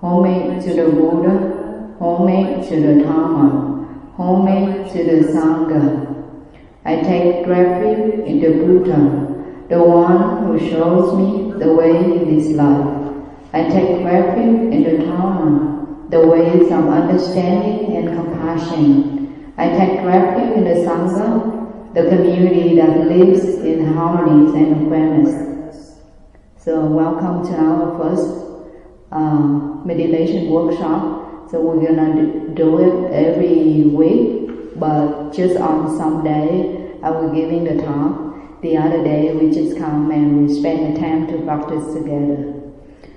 Homage to the Buddha, homage to the Dharma, homage to the Sangha. I take refuge in the Buddha, the one who shows me the way in this life. I take refuge in the Dharma, the ways of understanding and compassion. I take refuge in the Sangha, the community that lives in harmony and awareness. So welcome to our first meditation workshop. So we're gonna do it every week, but just on some day I will giving the talk. The other day we just come and we spend the time to practice together.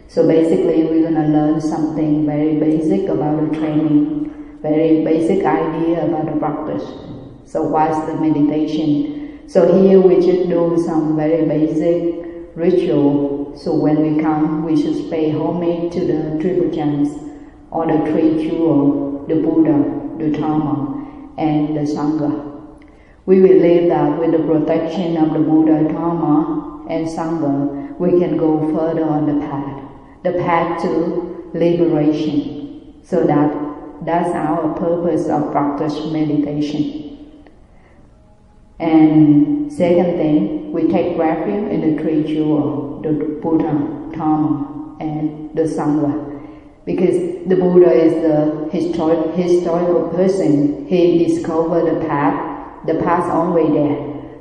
So basically we're gonna learn something very basic about the training, very basic idea about the practice. So what's the meditation? So here we just do some very basic ritual. So when we come, we should pay homage to the triple gems, or the three jewels, the Buddha, the Dharma, and the Sangha. We believe that with the protection of the Buddha, Dharma, and Sangha, we can go further on the path to liberation. So that's our purpose of practice meditation. And second thing, we take refuge in the three jewels, the Buddha, Dharma, and the Sangha. Because the Buddha is the historical person. He discovered the path only there,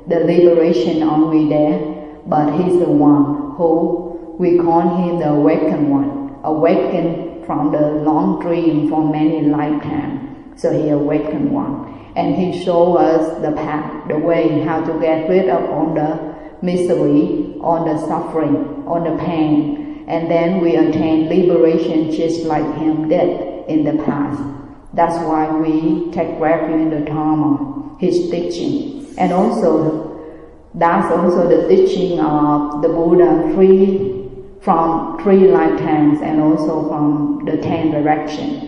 the liberation only there, but he's the one who, we call him the awakened one, awakened from the long dream for many lifetimes. So he awakened one. And he showed us the path, the way, how to get rid of all the misery, all the suffering, all the pain. And then we attain liberation just like him did in the past. That's why we take refuge in the Dharma, his teaching. And also, that's also the teaching of the Buddha from three lifetimes and also from the 10 directions.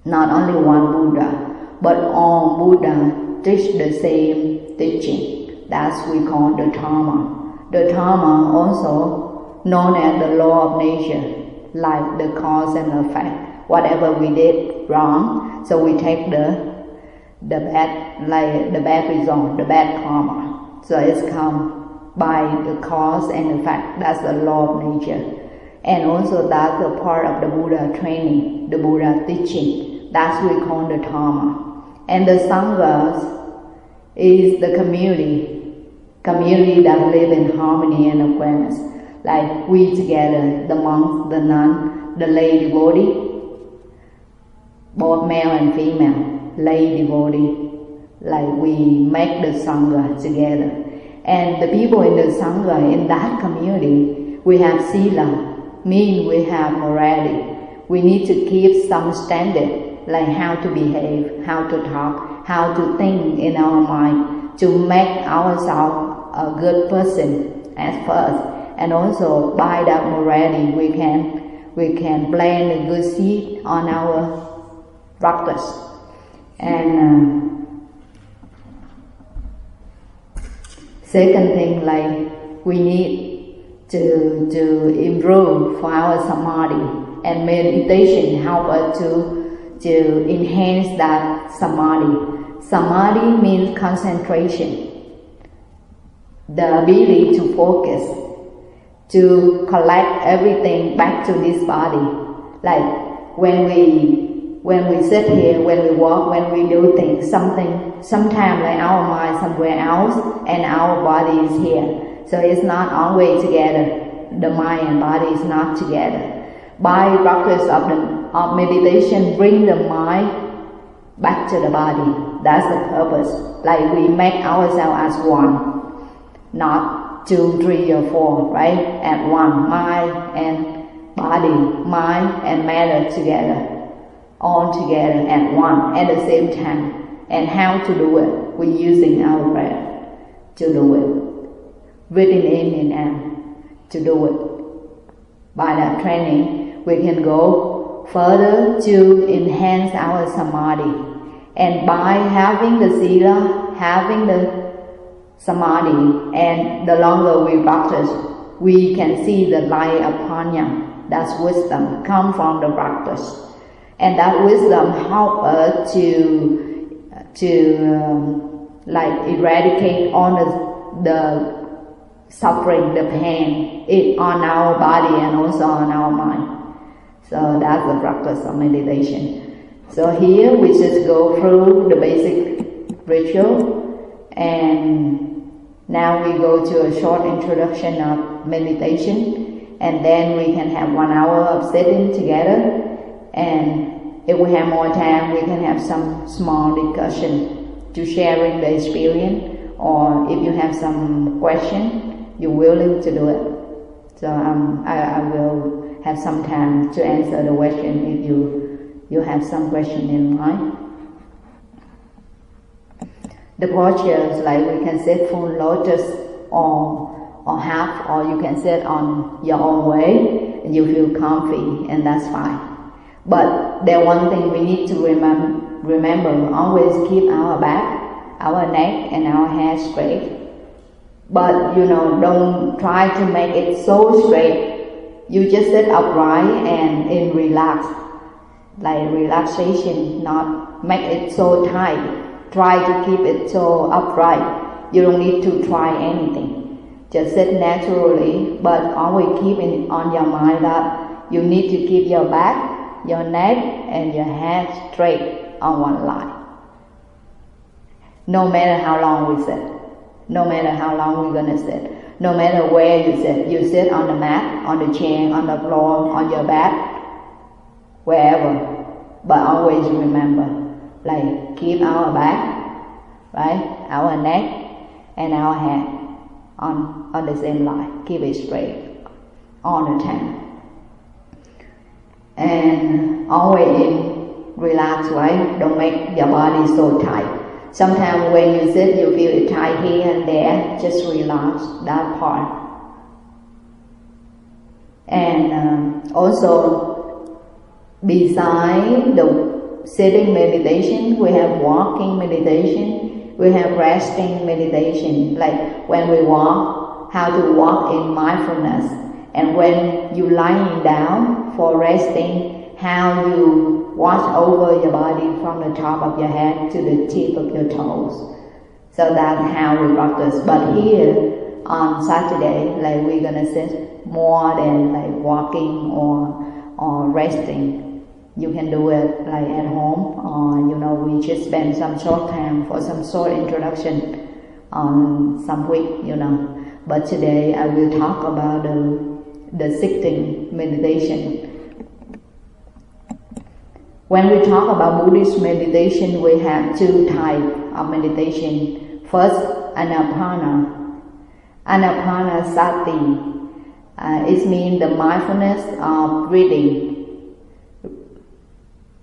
Not only one Buddha, but all Buddha teach the same teaching. That's we call the Dharma. The Dharma also known as the law of nature, like the cause and effect. Whatever we did wrong, so we take the bad result, the bad karma. So it's come by the cause and effect. That's the law of nature. And also that's a part of the Buddha training, the Buddha teaching. That's we call the Dharma. And the Sangha is the community that live in harmony and awareness. Like we together, the monks, the nun, the lay devotee, both male and female, lay devotee, like we make the Sangha together. And the people in the Sangha, in that community, we have sila, mean we have morality. We need to keep some standard, like how to behave, how to talk, how to think in our mind, to make ourselves a good person at first. And also by that morality we can plant a good seed on our practice. And second thing, like we need to improve for our samadhi, and meditation help us to enhance that samadhi. Samadhi means concentration, the ability to focus, to collect everything back to this body. Like when we sit here, when we walk, when we do things, sometimes like our mind somewhere else and our body is here. So it's not always together. The mind and body is not together. By practice of meditation, bring the mind back to the body. That's the purpose. Like we make ourselves as one, not 2, 3, or 4, right? At one, mind and body, mind and matter together, all together at one at the same time. And how to do it? We're using our breath. to do it. Breathing in and out to do it. By that training, we can go further to enhance our samadhi. And by having the sila, having the samadhi, and the longer we practice, we can see the light of panya, that's wisdom, come from the practice. And that wisdom help us to like eradicate all the suffering, the pain on our body and also on our mind. So that's the practice of meditation. So here we just go through the basic ritual, and now we go to a short introduction of meditation, and then we can have 1 hour of sitting together, and if we have more time we can have some small discussion to sharing the experience, or if you have some question, you're willing to do it. So I will have some time to answer the question if you have some question in mind. The postures, like we can sit full lotus or half, or you can sit on your own way and you feel comfy, and that's fine. But there's one thing we need to remember, always keep our back, our neck and our head straight. But don't try to make it so straight. You just sit upright and relax. Like relaxation, not make it so tight. Try to keep it so upright. You don't need to try anything. Just sit naturally, but always keep it on your mind that you need to keep your back, your neck and your head straight on one line. No matter how long we sit, no matter how long we're gonna sit, no matter where you sit on the mat, on the chair, on the floor, on your back, wherever, but always remember, like keep our back, right, our neck and our head on the same line, keep it straight all the time, and always relax, right, don't make your body so tight. Sometimes when you sit you feel it tight here and there, just relax that part. And also, beside the sitting meditation, we have walking meditation, we have resting meditation, like when we walk, how to walk in mindfulness, and when you lying down for resting, how you watch over your body from the top of your head to the tip of your toes. So that's how we practice. But here on Saturday, like we're gonna sit more than like walking or resting. You can do it like at home, or we just spend some short time for some short introduction on some week, But today I will talk about the sitting meditation. When we talk about Buddhist meditation, we have two types of meditation. First, Anapana. Anapanasati. It means the mindfulness of breathing.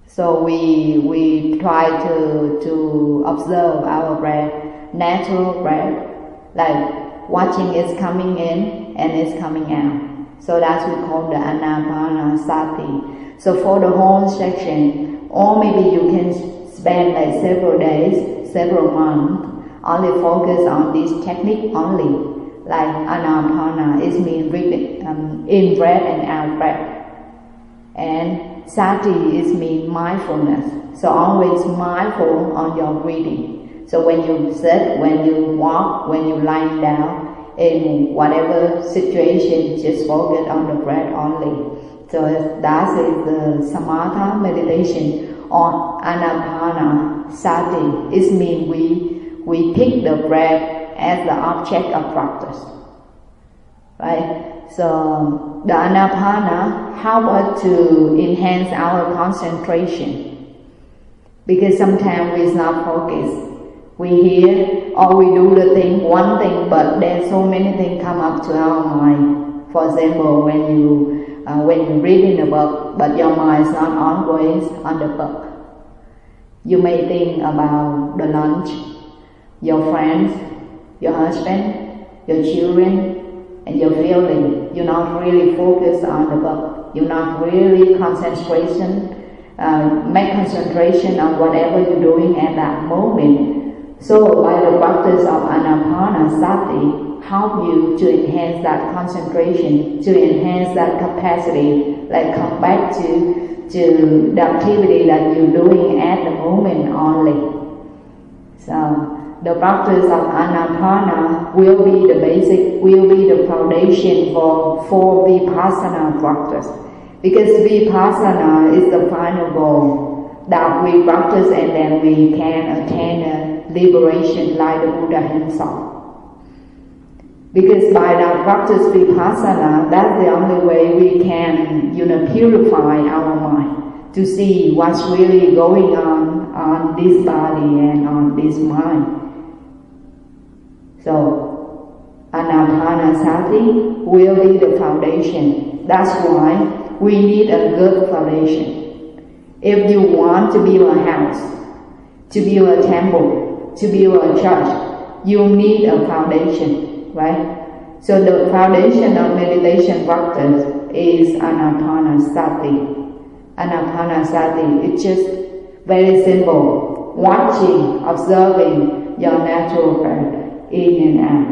So we try to observe our breath, natural breath, like watching it coming in and it's coming out. So that's what we call the Anapanasati. So for the whole section, or maybe you can spend like several days, several months, only focus on this technique only. Like Anapana, it means breathing, in breath and out breath. And Sati, it means mindfulness. So always mindful on your breathing. So when you sit, when you walk, when you lie down, in whatever situation, just focus on the breath only. So that is the Samatha meditation or Anapana Sati. It means we pick the breath as the object of practice, right? So the Anapana help us to enhance our concentration, because sometimes we're not focused. We hear or we do the thing, one thing, but there's so many things come up to our mind. For example, when you read in a book, but your mind is not always on the book. You may think about the lunch, your friends, your husband, your children, and your feeling. You're not really focused on the book. You're not really make concentration on whatever you're doing at that moment. So by the practice of Anapanasati, help you to enhance that concentration, to enhance that capacity, like come back to the activity that you're doing at the moment only. So the practice of Anapana will be the basic, will be the foundation for Vipassana practice. Because Vipassana is the final goal that we practice and then we can attain a liberation like the Buddha himself. Because by that practice Vipassana, that's the only way we can, purify our mind to see what's really going on this body and on this mind. So, Anapanasati will be the foundation. That's why we need a good foundation. If you want to build a house, to build a temple, to build a church, you need a foundation, right? So the foundation of meditation practice is Anapanasati. Anapanasati, it's just very simple. Watching, observing your natural breath. In and out.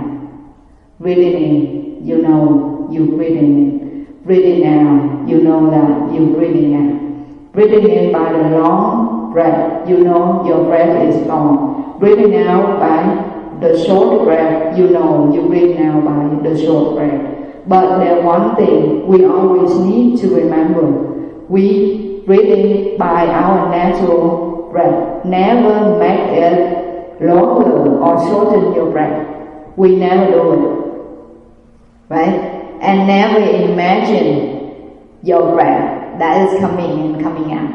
Breathing in, you know you're breathing in. Breathing out, you know that you're breathing out. Breathing in by the long breath, you know your breath is long. Breathing out by the short breath, you know you breathe out by the short breath. But there's one thing we always need to remember. We breathe in by our natural breath. Never make it longer or shorten your breath. We never do it, right? And never imagine your breath that is coming and coming out.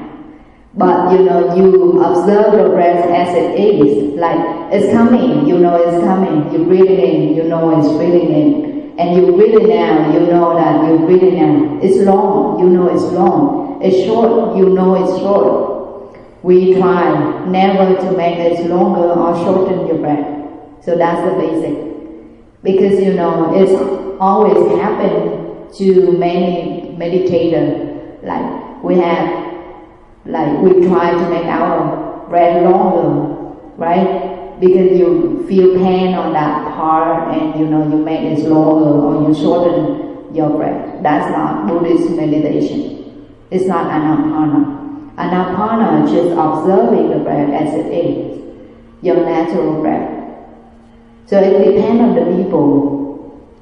But you observe the breath as it is, like it's coming, you know it's coming. You breathe in, you know it's breathing in. And you breathe out, you know that you're breathing out. It's long, you know it's long. It's short, you know it's short. We try never to make it longer or shorten your breath. So that's the basic. Because it's always happened to many meditators. We try to make our breath longer, right? Because you feel pain on that part and you make it longer or you shorten your breath. That's not Buddhist meditation. It's not Anapana. Anapana is just observing the breath as it is, your natural breath. So it depends on the people.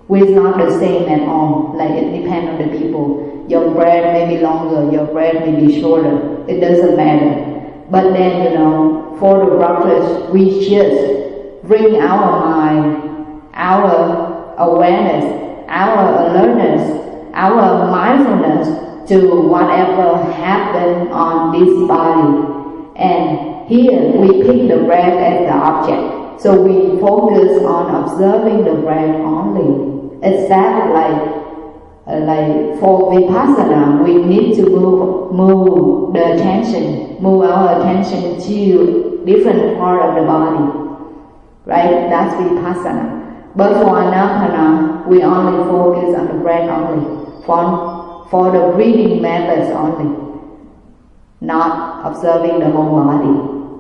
It's not the same at all. It depends on the people. Your breath may be longer, your breath may be shorter. It doesn't matter. But then, for the practice, we just bring our mind, our awareness, our alertness, our mindfulness to whatever happened on this body. And here we pick the breath as the object. So we focus on observing the breath only. Except for Vipassana, we need to move our attention to different part of the body. Right? That's Vipassana. But for Anapana, we only focus on the breath only. For the breathing methods only, not observing the whole body.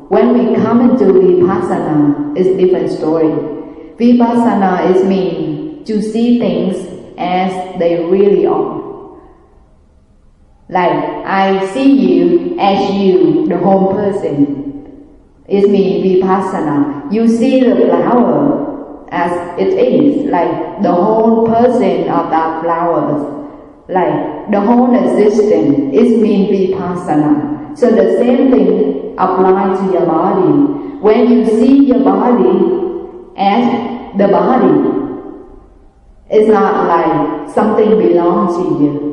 When we come into Vipassana, it's a different story. Vipassana is mean to see things as they really are. I see you as you, the whole person. It means Vipassana. You see the flower as it is, the whole person of that flower. The whole existence, it means Vipassana. So the same thing applies to your body. When you see your body as the body, it's not something belongs to you.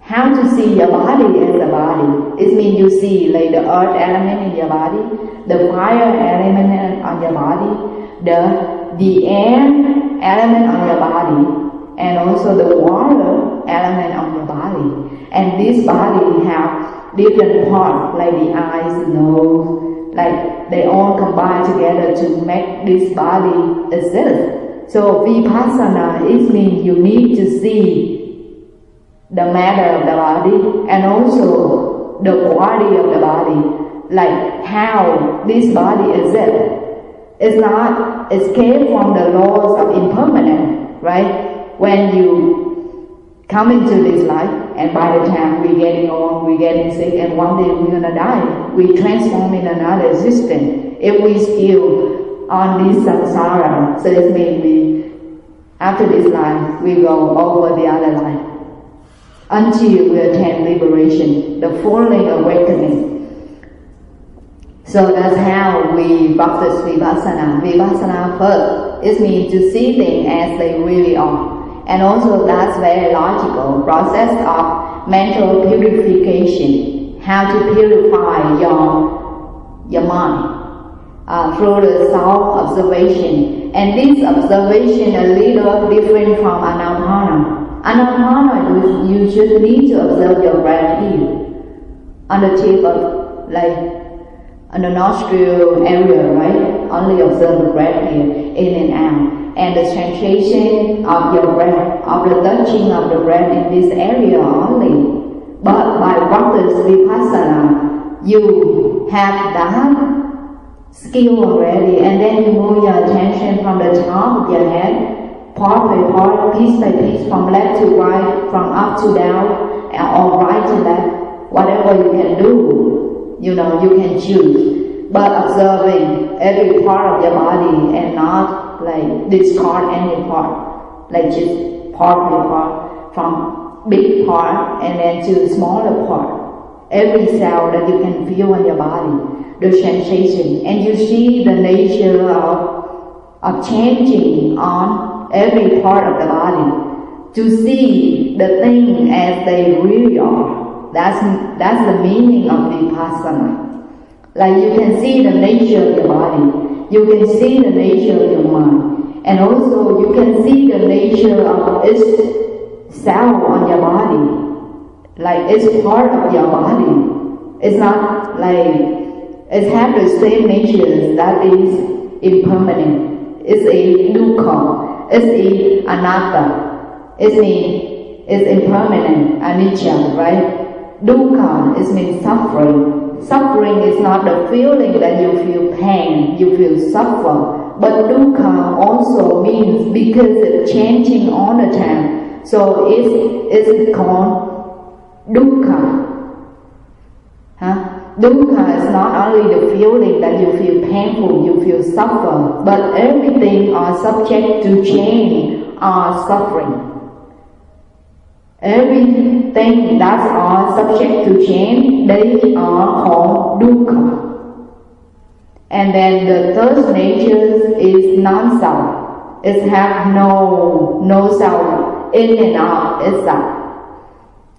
How to see your body as a body? It means you see the earth element in your body, the fire element on your body, the air element on your body, and also the water element on your body. And this body have different parts, like the eyes, the nose, like they all combine together to make this body exist. So vipassana, it means you need to see the matter of the body and also the quality of the body, like how this body exists. It's not escape from the laws of impermanence, right? When you come into this life, and by the time we're getting old, we're getting sick, and one day we're gonna die, we transform in another existence. If we still on this samsara, so it means we, after this life, we go over the other life until we attain liberation, the falling awakening. So that's how we practice vipassana. Vipassana first, it means to see things as they really are. And also that's very logical process of mental purification. How to purify your mind through the self-observation. And this observation a little different from anapana. Anapana, you just need to observe your breath here, on the tip of, like, on the nostril area, right? Only observe the breath here, in and out. And the sensation of your breath, of the touching of the breath in this area only. But by practice vipassana, you have that skill already, and then you move your attention from the top of your head, part by part, piece by piece, from left to right, from up to down, or right to left, whatever you can do. You know, you can choose, but observing every part of your body and not like discard any part, like just part by part, from big part and then to smaller part. Every cell that you can feel in your body, the sensation, and you see the nature of changing on every part of the body, to see the thing as they really are. That's the meaning of vipassana. Like you can see the nature of your body, you can see the nature of your mind, and also you can see the nature of its cell on your body. Like it's part of your body. It's not like it has the same nature that is impermanent. It's a dukkha, it's a anatta, it's impermanent, anicca, right? Dukkha is means suffering. Suffering is not the feeling that you feel pain, you feel suffer. But dukkha also means because it's changing all the time. So it's called dukkha. Dukkha is not only the feeling that you feel painful, you feel suffer, but everything are subject to change or suffering. Everything that are subject to change, they are called dukkha. And then the third nature is non-self. It has no self in and out itself.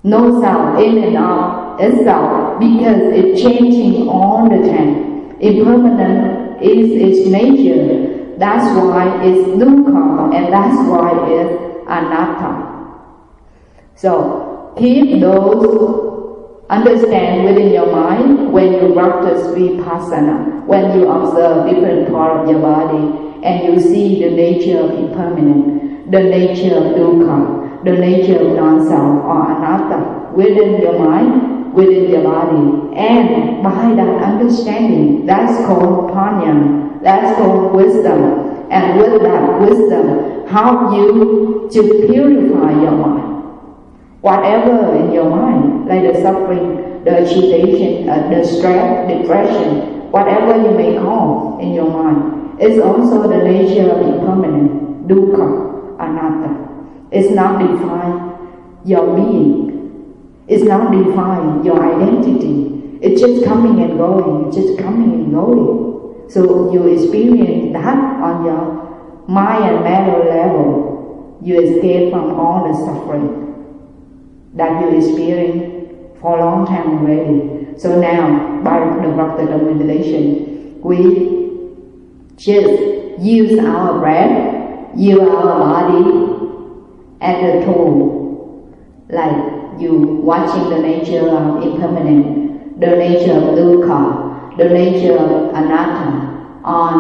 No self in and out itself because it's changing all the time. Impermanent is its nature. That's why it's dukkha and that's why it's anatta. So keep those understand within your mind when you practice vipassana, when you observe different parts of your body and you see the nature of impermanence, the nature of dukkha, the nature of non-self or anatta within your mind, within your body. And by that understanding, that's called panya, that's called wisdom. And with that wisdom, help you to purify your mind. Whatever in your mind, like the suffering, the agitation, the stress, depression, whatever you may call in your mind, it's also the nature of impermanence, dukkha, anatta. It's not define your being. It's not define your identity. It's just coming and going, it's just coming and going. So you experience that on your mind and mental level. You escape from all the suffering that you experienced for a long time already. So now, by the practice of meditation, we just use our breath, use our body as a tool. Like you watching the nature of impermanence, the nature of dukkha, the nature of anatta on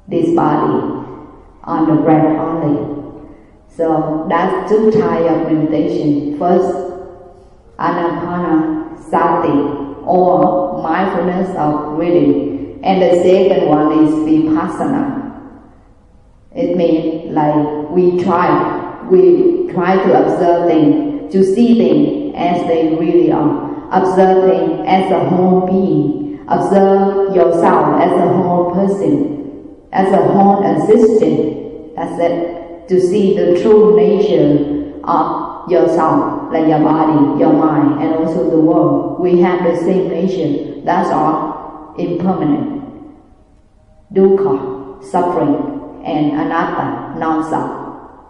this body, on the breath only. So that's two types of meditation. First, anapanasati, or mindfulness of breathing, and the second one is vipassana. It means like we try to observe things, to see things as they really are. Observe things as a whole being. Observe yourself as a whole person, as a whole existence. That's it. To see the true nature of yourself, like your body, your mind, and also the world. We have the same nature. That's all impermanent. Dukkha, suffering, and anatta, non-self.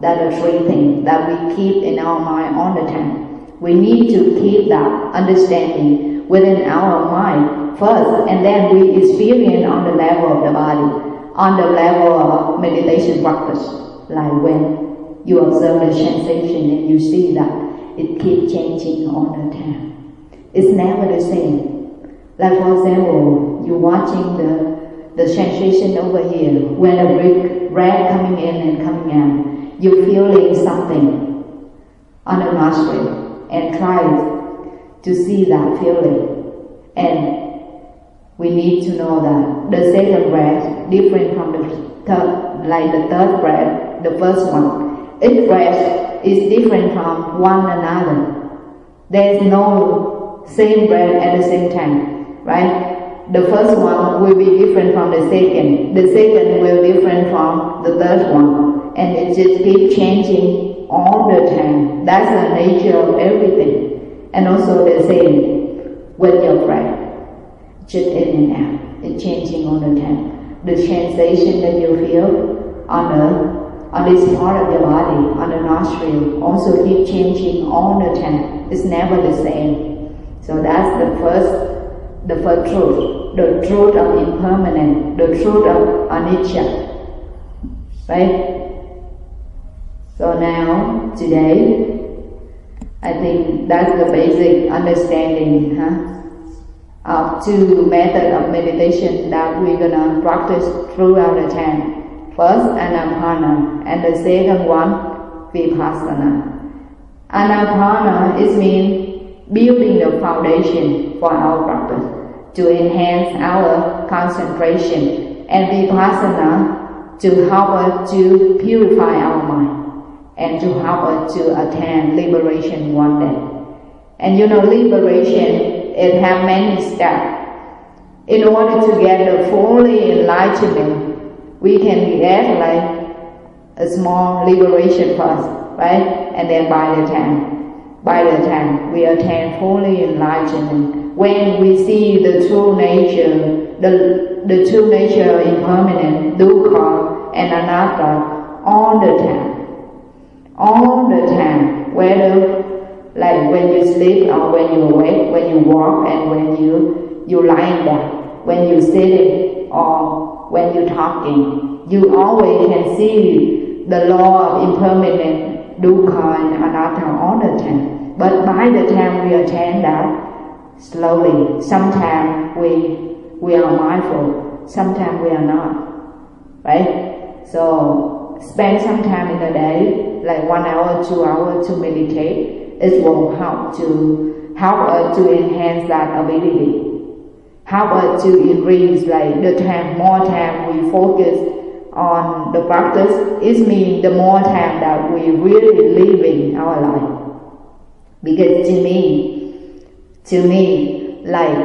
That are three things that we keep in our mind all the time. We need to keep that understanding within our mind first, and then we experience on the level of the body, on the level of meditation practice. Like when you observe the sensation and you see that it keeps changing all the time. It's never the same. Like for example, you're watching the sensation over here, when a big breath coming in and coming out, you're feeling something on the nostril and try to see that feeling. And we need to know that the second breath different from the third, like the third breath, the first one. Each breath is different from one another. There is no same breath at the same time, right? The first one will be different from the second. The second will be different from the third one. And it just keeps changing all the time. That's the nature of everything. And also the same with your breath. Just in and out. It's changing all the time. The sensation that you feel on this part of your body, on the nostril, also keep changing all the time. It's never the same. So that's the first truth. The truth of impermanence, the truth of anicca. Right? So now, today, I think that's the basic understanding of two methods of meditation that we're gonna practice throughout the time. First, anapana, and the second one, vipassana. Anapana is mean building the foundation for our practice to enhance our concentration, and vipassana to help us to purify our mind and to help us to attain liberation one day. And you know, liberation, it has many steps. In order to get the fully enlightenment, we can get like a small liberation first, right? And then by the time we attain fully enlightenment, when we see the true nature, the true nature of impermanent, dukkha and anatta, all the time, whether like when you sleep or when you awake, when you walk and when you lying down, when you sitting or when you're talking, you always can see the law of impermanent, dukkha and anatta all the time. But by the time we attain that, slowly, sometimes we are mindful, sometimes we are not, right? So spend some time in the day, like 1 hour, 2 hours to meditate. It will help us to enhance that ability. Help us to increase like the time, more time we focus on the practice. It means the more time that we really living our life. Because to me, like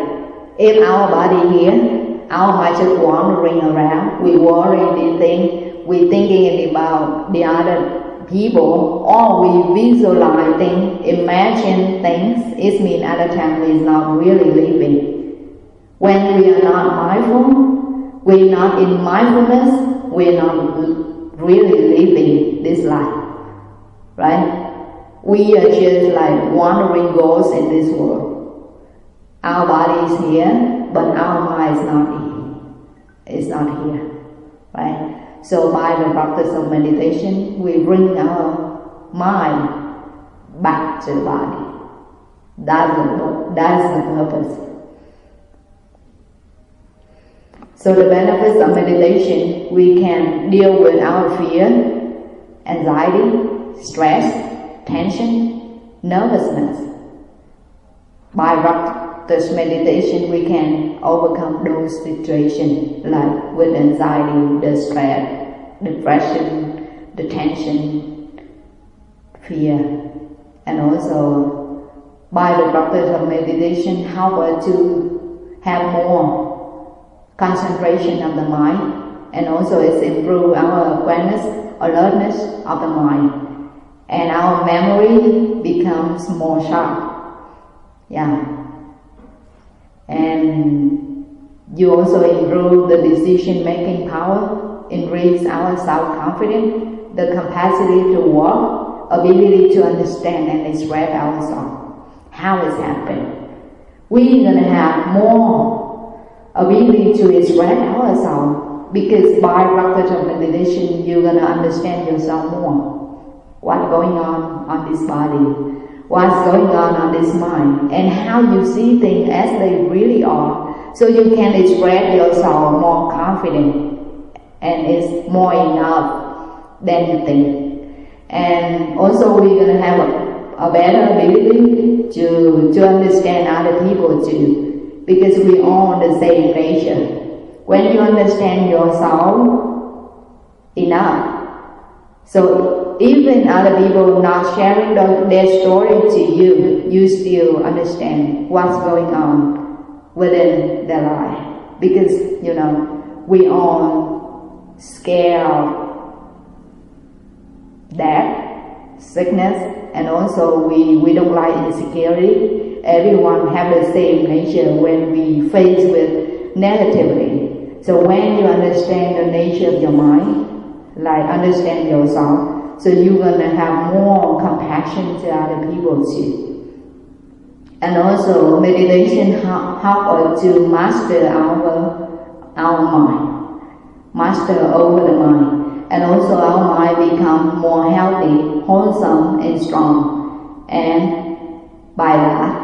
if our body here, our mind just wandering around, we worry these things, we thinking about the other people, or we visualize things, imagine things, it means at the time we is not really living. When we are not mindful, we're not in mindfulness, we're not really living this life, right? We are just like wandering ghosts in this world. Our body is here, but our mind is not here. It's not here, right? So by the practice of meditation, we bring our mind back to the body. That's the purpose. So the benefits of meditation, we can deal with our fear, anxiety, stress, tension, nervousness. By practice meditation, we can overcome those situations like with anxiety, the stress, depression, the tension, fear. And also, by the practice of meditation, help us to have more concentration of the mind, and also it's improve our awareness, alertness of the mind, and our memory becomes more sharp. And you also improve the decision-making power, increase our self-confidence, the capacity to work, ability to understand and express ourselves. How it's happened? We're gonna have more ability to express ourselves, because by practice of meditation, you're gonna understand yourself more. What's going on this body? What's going on this mind? And how you see things as they really are, so you can express yourself more confident, and it's more enough than you think. And also we're gonna have a better ability to understand other people too, because we all the same nature. When you understand yourself enough, so even other people not sharing their story to you, you still understand what's going on within their life. Because, we all scared of death, sickness, and also we don't like insecurity. Everyone have the same nature when we face with negativity. So when you understand the nature of your mind, like understand yourself, so you're gonna have more compassion to other people too. And also meditation help us to master our mind, master over the mind, and also our mind become more healthy, wholesome, and strong. And by that,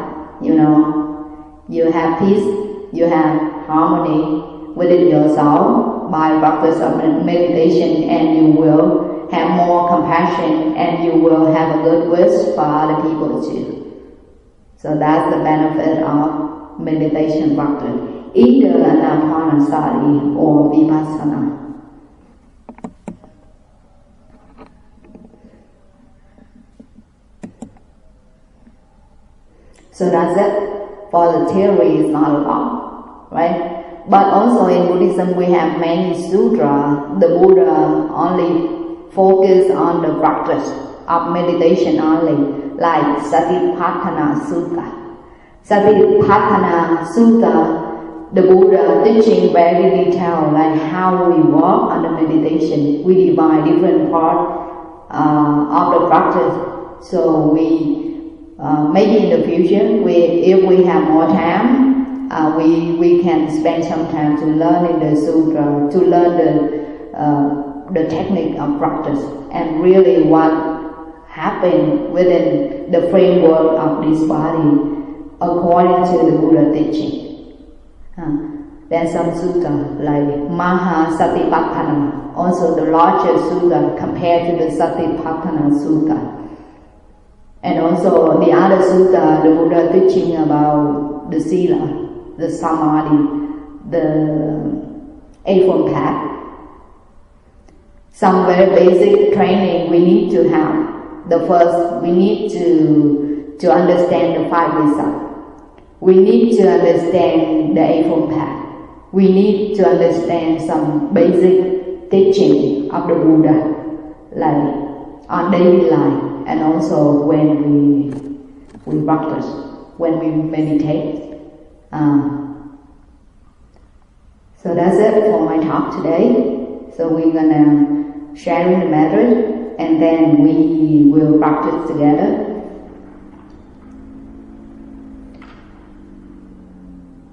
you have peace, you have harmony within yourself by practice of meditation, and you will have more compassion, and you will have a good wish for other people too. So that's the benefit of meditation practice, either anapanasati or vipassana. So that's it. For the theory, it's not a lot, right? But also in Buddhism, we have many sutras. The Buddha only focused on the practice of meditation only, like Satipatthana Sutta. Satipatthana Sutta, the Buddha teaching very detailed, like how we work on the meditation. We divide different parts of the practice. So maybe in the future, if we have more time, we can spend some time to learn in the sutra, to learn the technique of practice, and really what happened within the framework of this body according to the Buddha teaching. Then some sutta like Maha Satipatthana, also the largest sutta compared to the Satipatthana Sutta. And also the other sutta, the Buddha teaching about the sila, the samadhi, the eightfold path. Some very basic training we need to have. The first, we need to understand the five visa. We need to understand the eightfold path. We need to understand some basic teaching of the Buddha, like on daily life, and also when we practice, when we meditate. So that's it for my talk today. So we're gonna share the method, and then we will practice together.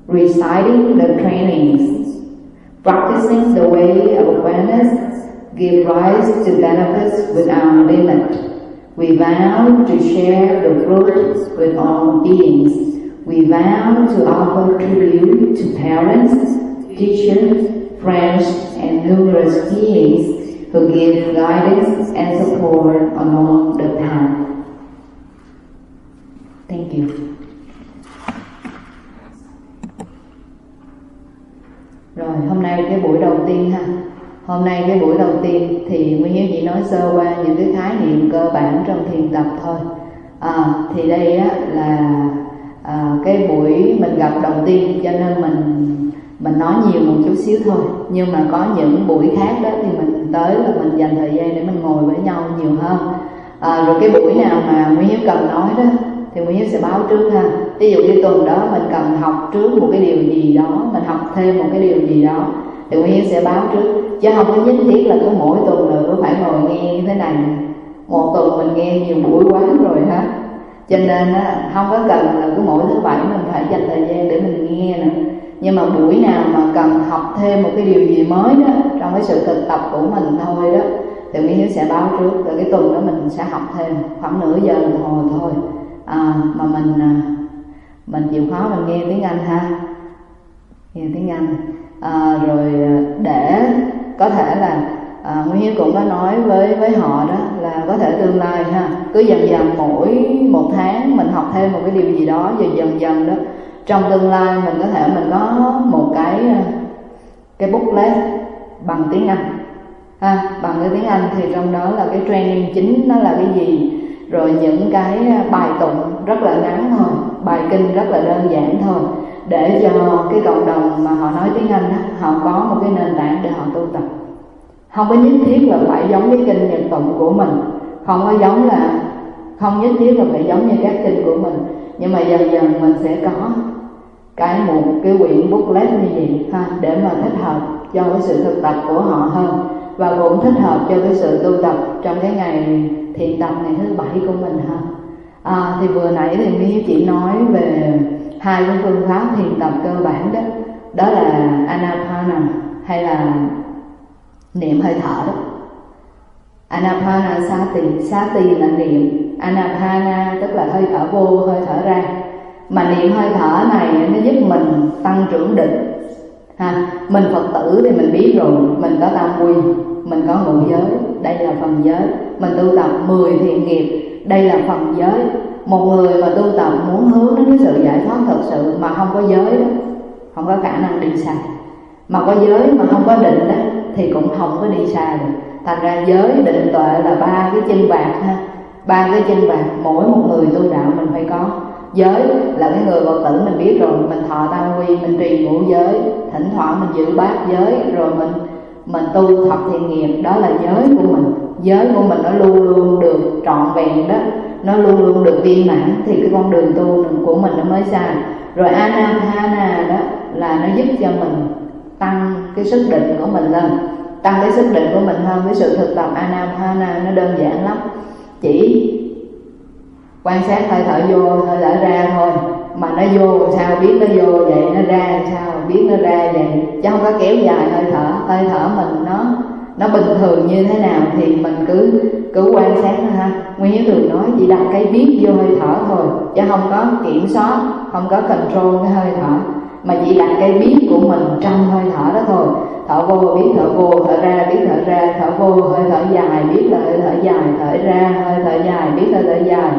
Reciting the trainings, practicing the way of awareness, give rise to benefits without limit. We vow to share the fruits with all beings. We vow to offer tribute to parents, teachers, friends and numerous beings who give guidance and support along the path. Thank you. Rồi, hôm nay cái buổi đầu tiên ha. Hôm nay cái buổi đầu tiên thì Nguyên Hiếu chỉ nói sơ qua những cái khái niệm cơ bản trong thiền tập thôi. Thì đây á, là cái buổi mình gặp đầu tiên, cho nên mình nói nhiều một chút xíu thôi. Nhưng mà có những buổi khác đó thì mình tới là mình dành thời gian để mình ngồi với nhau nhiều hơn. Rồi cái buổi nào mà Nguyên Hiếu cần nói đó thì Nguyên Hiếu sẽ báo trước ha. Ví dụ như tuần đó mình cần học trước một cái điều gì đó, mình học thêm một cái điều gì đó thì Nguyên Hiếu sẽ báo trước, chứ không có nhất thiết là cứ mỗi tuần là cứ phải ngồi nghe như thế này. Một tuần mình nghe nhiều buổi quá rồi ha, cho nên không có cần là cứ mỗi thứ bảy mình phải dành thời gian để mình nghe nữa. Nhưng mà buổi nào mà cần học thêm một cái điều gì mới đó trong cái sự thực tập của mình thôi đó thì Nguyên Hiếu sẽ báo trước, rồi cái tuần đó mình sẽ học thêm khoảng nửa giờ đồng hồ thôi. Mà mình chịu khó mình nghe tiếng Anh ha, nghe tiếng Anh. Rồi để có thể là Nguyên Hiếu cũng có nói với họ đó là có thể tương lai ha, cứ dần dần mỗi một tháng mình học thêm một cái điều gì đó, rồi dần dần đó trong tương lai mình có thể mình có một cái booklet bằng tiếng Anh ha, bằng cái tiếng Anh thì trong đó là cái training chính nó là cái gì, rồi những cái bài tụng rất là ngắn thôi, bài kinh rất là đơn giản thôi, để cho cái cộng đồng mà họ nói tiếng Anh đó, họ có một cái nền tảng để họ tu tập. Không có nhất thiết là phải giống cái kinh Nhật tụng của mình, không nhất thiết là phải giống như các kinh của mình, nhưng mà dần dần mình sẽ có một cái quyển booklet như vậy ha, để mà thích hợp cho cái sự thực tập của họ hơn, và cũng thích hợp cho cái sự tu tập trong cái ngày thiền tập ngày thứ bảy của mình ha. Thì vừa nãy thì Nguyên chỉ nói về hai cái phương pháp thiền tập cơ bản đó, đó là Anapana hay là niệm hơi thở đó. Anapana Sati là niệm, Anapana tức là hơi thở vô, hơi thở ra. Mà niệm hơi thở này nó giúp mình tăng trưởng định ha. Mình Phật tử thì mình biết rồi, mình có tam quy, mình có ngũ giới, đây là phần giới. Mình tu tập 10 thiện nghiệp, đây là phần giới. Một người mà tu tập muốn hướng đến cái sự giải thoát thật sự mà không có giới đó, không có khả năng đi xa. Mà có giới mà không có định đó thì cũng không có đi xa được. Thành ra giới, định, tuệ là ba cái chinh bạc ha, ba cái chinh bạc mỗi một người tu đạo mình phải có. Giới là cái người Phật tử mình biết rồi, mình thọ tam quy, mình trì ngũ giới, thỉnh thoảng mình giữ bát giới, rồi mình tu thập thiện nghiệp, đó là giới của mình. Giới của mình nó luôn luôn được trọn vẹn đó, nó luôn luôn được viên mãn thì cái con đường tu của mình nó mới xa. Rồi Anapana đó là nó giúp cho mình tăng cái sức định của mình lên, tăng cái sức định của mình hơn. Cái sự thực tập Anapana nó đơn giản lắm, chỉ quan sát hơi thở vô, hơi thở ra thôi. Mà nó vô sao biết nó vô vậy, nó ra sao biết nó ra vậy, chứ không có kéo dài hơi thở. Hơi thở mình nó bình thường như thế nào thì mình cứ quan sát nó ha. Nguyên Hiếu thường nói chỉ đặt cái biết vô hơi thở thôi, chứ không có kiểm soát, không có control cái hơi thở, mà chỉ đặt cái biết của mình trong hơi thở đó thôi. Thở vô biết thở vô, thở ra biết thở ra, thở vô hơi thở dài biết là hơi thở dài, thở ra hơi thở dài biết hơi thở dài,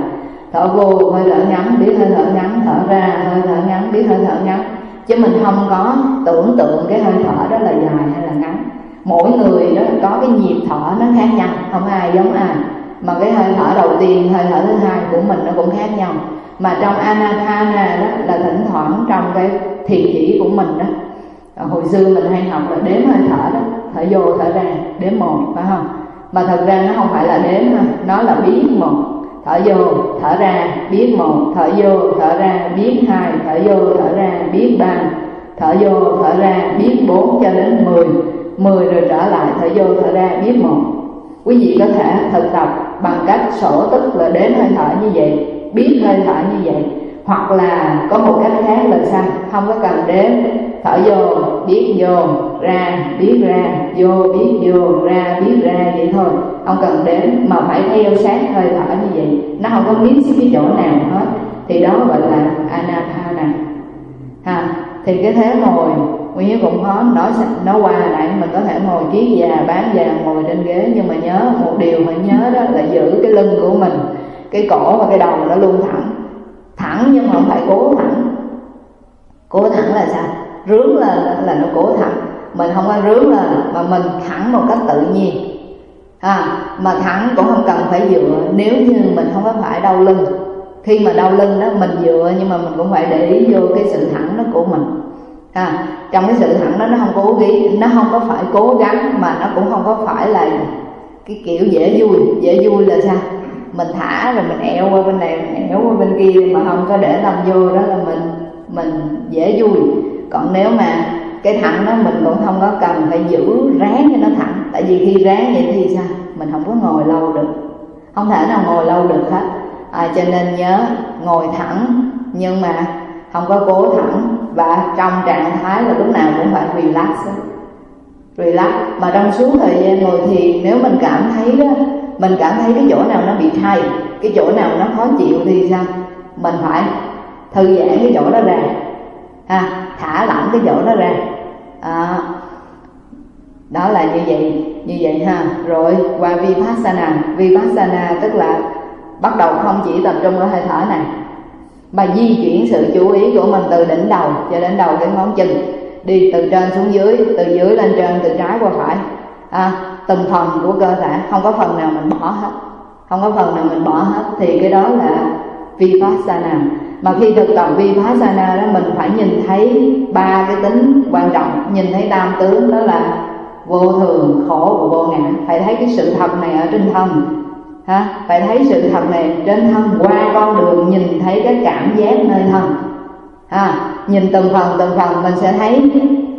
thở vô hơi thở ngắn biết hơi thở ngắn, thở ra hơi thở ngắn biết hơi thở ngắn. Chứ mình không có tưởng tượng cái hơi thở đó là dài hay là ngắn. Mỗi người đó có cái nhịp thở nó khác nhau, không ai giống ai. Mà cái hơi thở đầu tiên, hơi thở thứ hai của mình nó cũng khác nhau. Mà trong Anapana đó là thỉnh thoảng trong cái thiền chỉ của mình đó, hồi xưa mình hay học là đếm hơi thở đó, thở vô thở ra đếm một, phải không? Mà thật ra nó không phải là đếm ha, nó là biết một. Thở vô thở ra biết một, thở vô thở ra biết hai, thở vô thở ra biết ba, thở vô thở ra biết 4 cho đến 10 rồi trở lại thở vô thở ra biết một. Quý vị có thể thực tập bằng cách sổ tức là đếm hơi thở như vậy, biết hơi thở như vậy. Hoặc là có một cách khác là sao? Không có cần đếm, thở vô biết vô, ra biết ra, vô biết vô, ra biết ra vậy thôi, không cần đếm, mà phải theo sát hơi thở như vậy, nó không có miss cái chỗ nào hết. Thì đó gọi là Anapana ha. Thì cái thế ngồi Nguyên Hiếu cũng khó nói qua lại, mình có thể ngồi kiết già bán vàng ngồi trên ghế, nhưng mà nhớ một điều phải nhớ đó là giữ cái lưng của mình, cái cổ và cái đầu nó luôn thẳng nhưng mà không phải cố thẳng. Cố thẳng là sao? Rướn là nó cố thẳng, mình không có rướn lên mà mình thẳng một cách tự nhiên. Mà thẳng cũng không cần phải dựa nếu như mình không có phải đau lưng. Khi mà đau lưng đó mình dựa, nhưng mà mình cũng phải để ý vô cái sự thẳng đó của mình. Trong cái sự thẳng đó nó không có phải cố gắng, mà nó cũng không có phải là cái kiểu dễ vui. Dễ vui là sao? Mình thả rồi mình eo qua bên này, mình eo qua bên kia mà không có để tâm vô, đó là mình dễ vui. Còn nếu mà cái thẳng đó mình cũng không có cần phải giữ ráng cho nó thẳng, tại vì khi ráng vậy thì sao? Mình không có ngồi lâu được, không thể nào ngồi lâu được hết. Cho nên nhớ ngồi thẳng nhưng mà không có cố thẳng, và trong trạng thái là lúc nào cũng phải relax. Mà trong suốt thời gian ngồi thiền, nếu mình cảm thấy cái chỗ nào nó bị thay, cái chỗ nào nó khó chịu thì sao? Mình phải thư giãn cái chỗ đó ra, thả lỏng cái chỗ đó ra. Đó là như vậy ha. Rồi qua Vipassana tức là bắt đầu không chỉ tập trung ở hơi thở này, mà di chuyển sự chú ý của mình từ đỉnh đầu cho đến đầu cái ngón chân, đi từ trên xuống dưới, từ dưới lên trên, từ trái qua phải, từng phần của cơ thể, không có phần nào mình bỏ hết, thì cái đó là Vipassana. Mà khi thực tập Vipassana đó, mình phải nhìn thấy ba cái tính quan trọng, nhìn thấy tam tướng, đó là vô thường, khổ và vô ngã. Phải thấy cái sự thật này ở trên thân, phải thấy sự thật này trên thân qua con đường nhìn thấy các cảm giác nơi thân. Nhìn từng phần mình sẽ thấy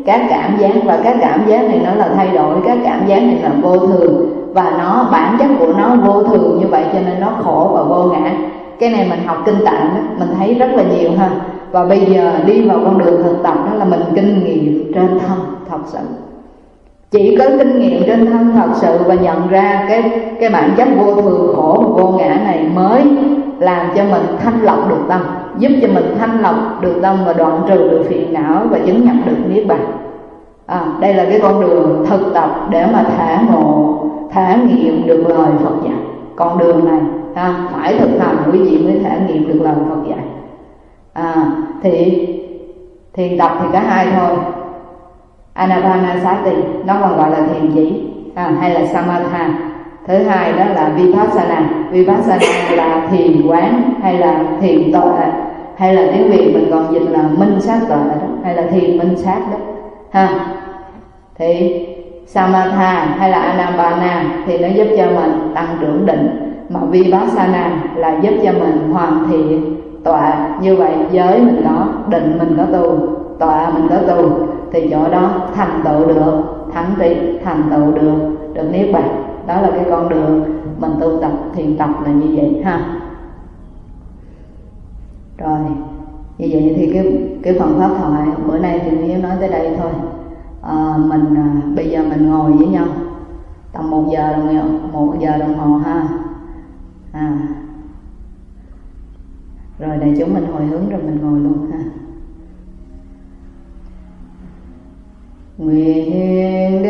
các cảm giác, và các cảm giác này nó là thay đổi, các cảm giác này là vô thường, và nó bản chất của nó vô thường như vậy cho nên nó khổ và vô ngã. Cái này mình học kinh tạng đó, mình thấy rất là nhiều ha. Và bây giờ đi vào con đường thực tập đó là mình kinh nghiệm trên thân thật sự. Chỉ có kinh nghiệm trên thân thật sự và nhận ra cái bản chất vô thường, khổ và vô ngã này mới làm cho mình thanh lọc được tâm, giúp cho mình thanh lọc được tâm và đoạn trừ được phiền não và chứng nhập được niết bàn. Đây là cái con đường thực tập để mà thể nghiệm được lời Phật dạy. Con đường này phải thực hành quý vị mới thể nghiệm được lời Phật dạy. Thì thiền tập thì có hai thôi. Anapanasati nó còn gọi là thiền chỉ, hay là Samatha. Thứ hai đó là Vipassana là thiền quán, hay là thiền tuệ, hay là tiếng Việt mình còn dịch là minh sát tuệ đó, hay là thiền minh sát đó Thì Samatha hay là Anapana thì nó giúp cho mình tăng trưởng định, mà Vipassana là giúp cho mình hoàn thiện tuệ. Như vậy giới mình có, định mình có tu, tuệ mình có tu, thì chỗ đó thành tựu được thánh trí, thành tựu được niết bàn. Đó là cái con đường mình tu tập thiền tập là như vậy ha. Rồi như vậy thì cái phần pháp thoại bữa nay thì Nghĩa nói tới đây thôi. Bây giờ mình ngồi với nhau tầm 1 giờ đồng hồ ha. Rồi đại chúng mình hồi hướng rồi mình ngồi luôn ha. Nguyện